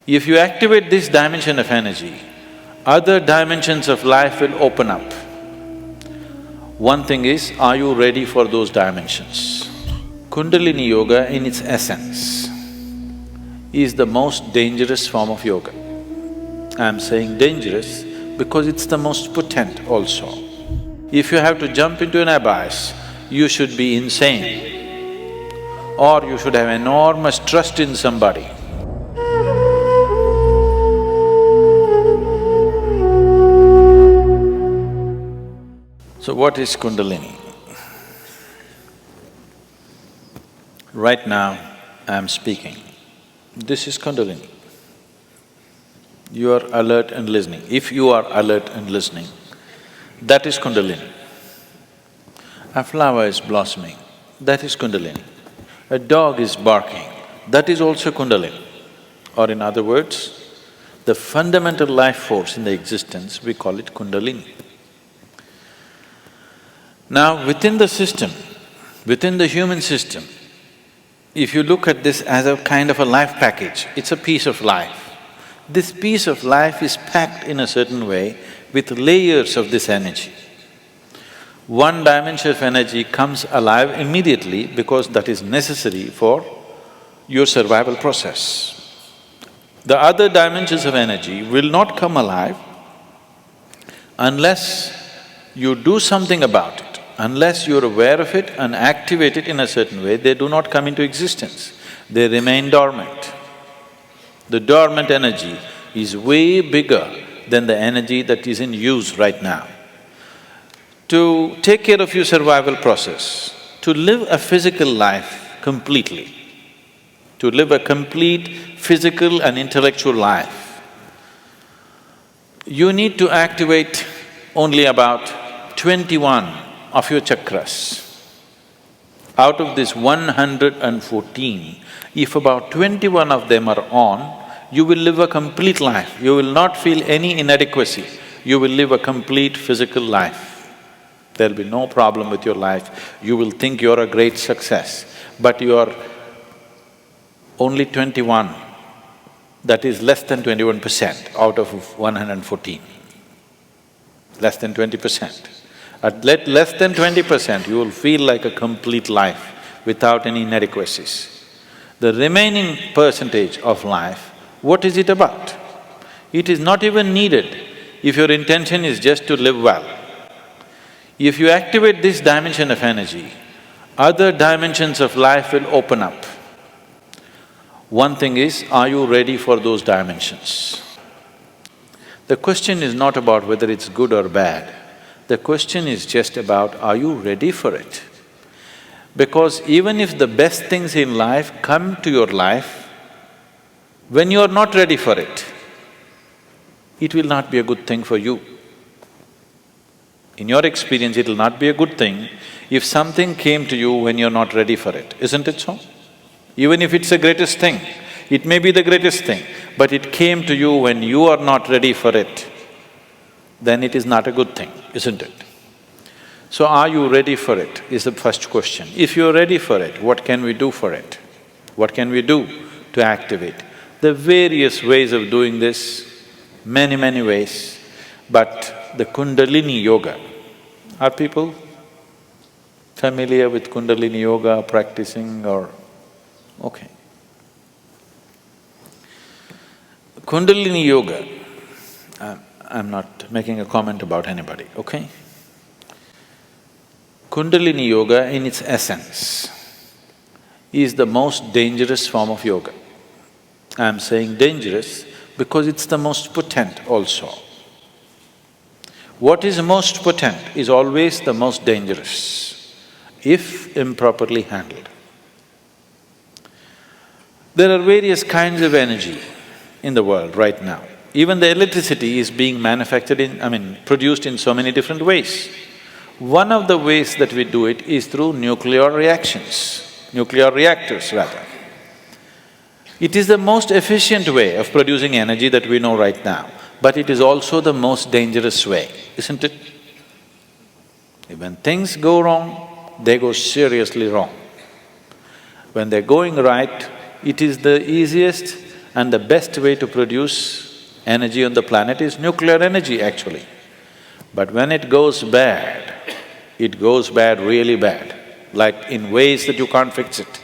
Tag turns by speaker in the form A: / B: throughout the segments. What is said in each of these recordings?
A: If you activate this dimension of energy, other dimensions of life will open up. One thing is, are you ready for those dimensions? Kundalini yoga in its essence is the most dangerous form of yoga. I'm saying dangerous because it's the most potent also. If you have to jump into an abyss, you should be insane or you should have enormous trust in somebody. So what is Kundalini? Right now, I'm speaking. This is Kundalini. You are alert and listening. If you are alert and listening, that is Kundalini. A flower is blossoming, that is Kundalini. A dog is barking, that is also Kundalini. Or in other words, the fundamental life force in the existence, we call it Kundalini. Now, within the system, within the human system, if you look at this as a kind of a life package, it's a piece of life. This piece of life is packed in a certain way with layers of this energy. One dimension of energy comes alive immediately because that is necessary for your survival process. The other dimensions of energy will not come alive unless you do something about it. Unless you're aware of it and activate it in a certain way, they do not come into existence. They remain dormant. The dormant energy is way bigger than the energy that is in use right now. To take care of your survival process, to live a physical life completely, to live a complete physical and intellectual life, you need to activate only about 21 of your chakras. Out of this 114, if about 21 of them are on, you will live a complete life. You will not feel any inadequacy. You will live a complete physical life. There'll be no problem with your life. You will think you're a great success, but you are only 21. That is less than 21% out of 114. Less than 20%. At less than 20%, you will feel like a complete life without any inadequacies. The remaining percentage of life, what is it about? It is not even needed if your intention is just to live well. If you activate this dimension of energy, other dimensions of life will open up. One thing is, are you ready for those dimensions? The question is not about whether it's good or bad. The question is just about, are you ready for it? Because even if the best things in life come to your life, when you are not ready for it, it will not be a good thing for you. In your experience, it will not be a good thing if something came to you when you're not ready for it, isn't it so? Even if it's the greatest thing, it may be the greatest thing, but it came to you when you are not ready for it, then it is not a good thing, isn't it? So are you ready for it, is the first question. If you're ready for it, what can we do for it? What can we do to activate? There are various ways of doing this, many ways, but the Kundalini yoga, are people familiar with Kundalini yoga, practicing or… okay. Kundalini yoga, I'm not making a comment about anybody, okay? Kundalini yoga in its essence is the most dangerous form of yoga. I'm saying dangerous because it's the most potent also. What is most potent is always the most dangerous, if improperly handled. There are various kinds of energy in the world right now. Even the electricity is being manufactured produced in so many different ways. One of the ways that we do it is through nuclear reactions, nuclear reactors rather. It is the most efficient way of producing energy that we know right now, but it is also the most dangerous way, isn't it? When things go wrong, they go seriously wrong. When they're going right, it is the easiest And the best way to produce energy on the planet is nuclear energy actually. But when it goes bad really bad, like in ways that you can't fix it.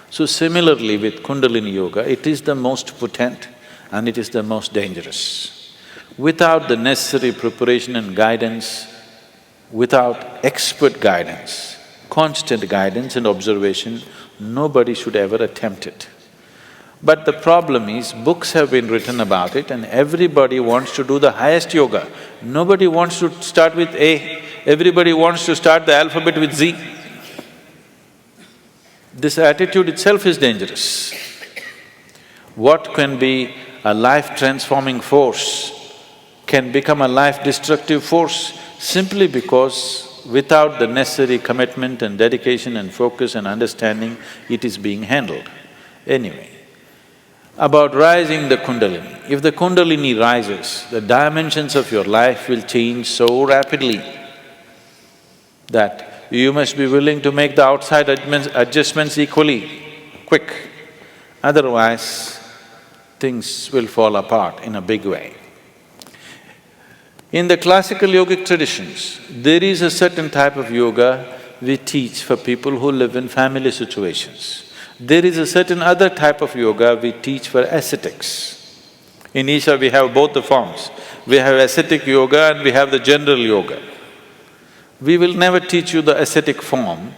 A: So similarly with Kundalini Yoga, it is the most potent and it is the most dangerous. Without the necessary preparation and guidance, without expert guidance, constant guidance and observation, nobody should ever attempt it. But the problem is, books have been written about it and everybody wants to do the highest yoga. Nobody wants to start with A, everybody wants to start the alphabet with Z. This attitude itself is dangerous. What can be a life-transforming force can become a life-destructive force simply because without the necessary commitment and dedication and focus and understanding, it is being handled. Anyway, about rising the Kundalini. If the Kundalini rises, the dimensions of your life will change so rapidly that you must be willing to make the outside adjustments equally quick. Otherwise, things will fall apart in a big way. In the classical yogic traditions, there is a certain type of yoga we teach for people who live in family situations. There is a certain other type of yoga we teach for ascetics. In Isha we have both the forms. We have ascetic yoga and we have the general yoga. We will never teach you the ascetic form,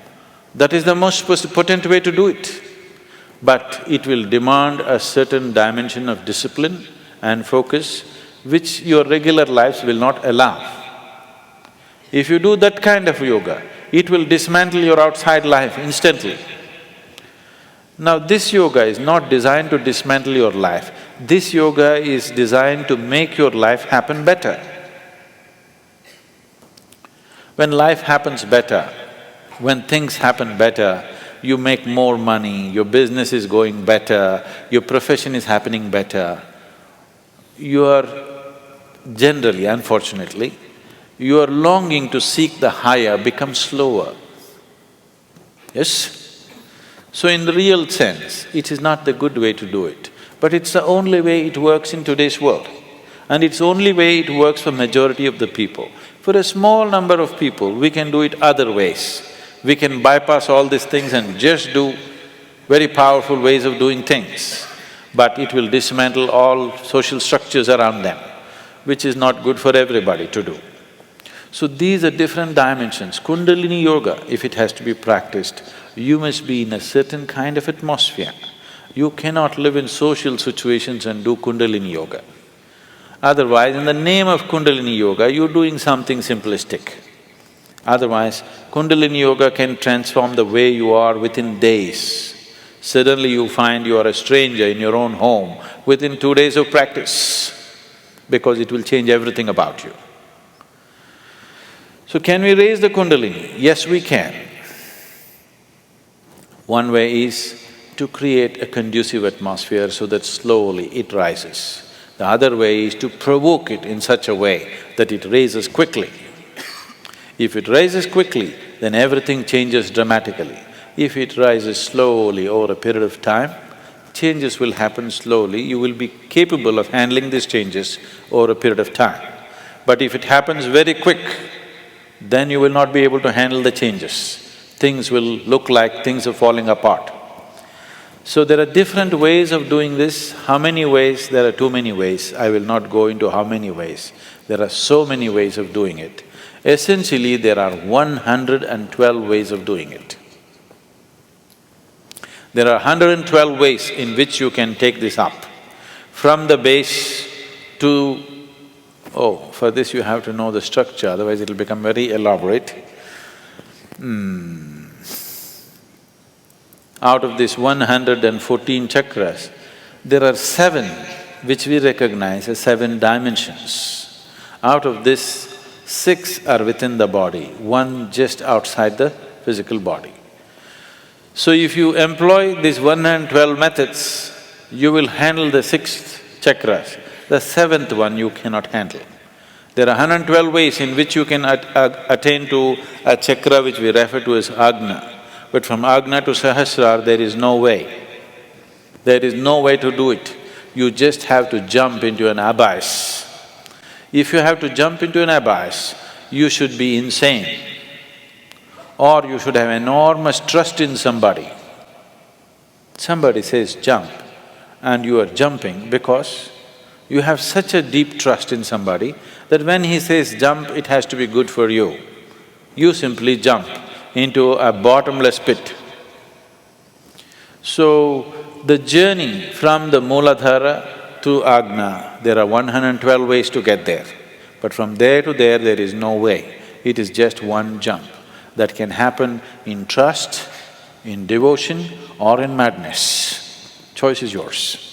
A: that is the most potent way to do it. But it will demand a certain dimension of discipline and focus which your regular lives will not allow. If you do that kind of yoga, it will dismantle your outside life instantly. Now this yoga is not designed to dismantle your life, this yoga is designed to make your life happen better. When life happens better, when things happen better, you make more money, your business is going better, your profession is happening better, your generally, unfortunately, your longing to seek the higher becomes slower. Yes? So in the real sense, it is not the good way to do it, but it's the only way it works in today's world. And it's the only way it works for majority of the people. For a small number of people, we can do it other ways. We can bypass all these things and just do very powerful ways of doing things. But it will dismantle all social structures around them, which is not good for everybody to do. So these are different dimensions. Kundalini Yoga, if it has to be practiced, you must be in a certain kind of atmosphere. You cannot live in social situations and do Kundalini Yoga. Otherwise, in the name of Kundalini Yoga, you're doing something simplistic. Otherwise, Kundalini Yoga can transform the way you are within days. Suddenly you find you are a stranger in your own home within 2 days of practice, because it will change everything about you. So can we raise the Kundalini? Yes, we can. One way is to create a conducive atmosphere so that slowly it rises. The other way is to provoke it in such a way that it raises quickly. If it rises quickly, then everything changes dramatically. If it rises slowly over a period of time, changes will happen slowly, you will be capable of handling these changes over a period of time. But if it happens very quick, then you will not be able to handle the changes. Things will look like things are falling apart. So there are different ways of doing this. How many ways? There are too many ways. I will not go into how many ways. There are so many ways of doing it. Essentially, there are 112 ways of doing it. There are 112 ways in which you can take this up. From the base to… for this you have to know the structure, otherwise it'll become very elaborate. Out of these 114 chakras, there are 7 which we recognize as 7 dimensions. Out of this, 6 are within the body, 1 just outside the physical body. So if you employ these 112 methods, you will handle the 6th chakras. The 7th one you cannot handle. There are 112 ways in which you can attain to a chakra which we refer to as Agna. But from Agna to Sahasrara, there is no way. There is no way to do it. you just have to jump into an abyss. If you have to jump into an abyss, you should be insane, or you should have enormous trust in somebody. Somebody says jump, and you are jumping because you have such a deep trust in somebody that when he says jump, it has to be good for you. You simply jump into a bottomless pit. So, the journey from the Mooladhara to Agna, there are 112 ways to get there. But from there to there is no way. It is just one jump that can happen in trust, in devotion or in madness. Choice is yours.